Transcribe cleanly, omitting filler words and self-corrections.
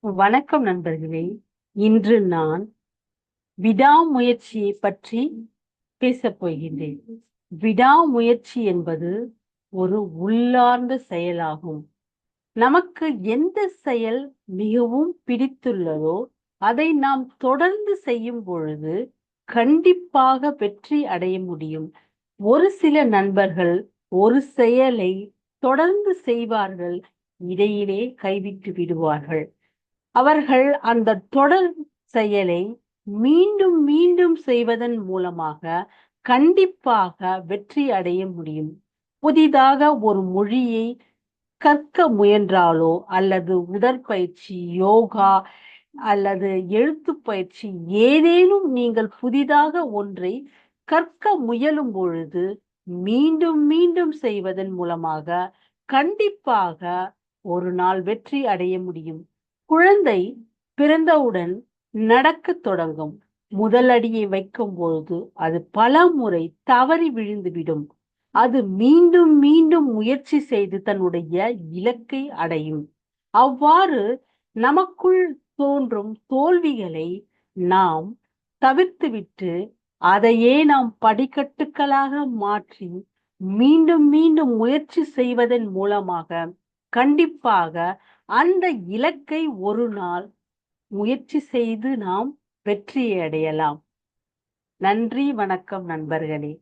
வணக்கம் நண்பர்களே. இன்று நான் விடாமுயற்சியை பற்றி பேசப் போகின்றேன். விடாமுயற்சி என்பது ஒரு உள்ளார்ந்த செயலாகும். நமக்கு எந்த செயல் மிகவும் பிடித்துள்ளதோ அதை நாம் தொடர்ந்து செய்யும் பொழுது கண்டிப்பாக வெற்றி அடைய முடியும். ஒரு சில நண்பர்கள் ஒரு செயலை தொடர்ந்து செய்வார்கள், இடையிலே கைவிட்டு விடுவார்கள். அவர்கள் அந்த தொடர் செயலை மீண்டும் மீண்டும் செய்வதன் மூலமாக கண்டிப்பாக வெற்றி அடைய முடியும். புதிதாக ஒரு மொழியை கற்க முயன்றாலோ அல்லது உடற்பயிற்சி, யோகா அல்லது எழுத்து பயிற்சி, ஏதேனும் நீங்கள் புதிதாக ஒன்றை கற்க முயலும் பொழுது மீண்டும் மீண்டும் செய்வதன் மூலமாக கண்டிப்பாக ஒரு நாள் வெற்றி அடைய முடியும். குழந்தை பிறந்தவுடன் நடக்கத் தொடங்கும். முதல் அடியை வைக்கும் பொழுது அது பல முறை தவறி விழுந்துவிடும். அது மீண்டும் மீண்டும் முயற்சி செய்து தன்னுடைய இலக்கை அடையும். அவ்வாறு நமக்குள் தோன்றும் தோல்விகளை நாம் தவிர்த்துவிட்டு அதையே நாம் படிக்கட்டுகளாக மாற்றி மீண்டும் மீண்டும் முயற்சி செய்வதன் மூலமாக கண்டிப்பாக அந்த இலக்கை ஒரு நாள் முயற்சி செய்து நாம் வெற்றியை அடையலாம். நன்றி, வணக்கம் நண்பர்களே.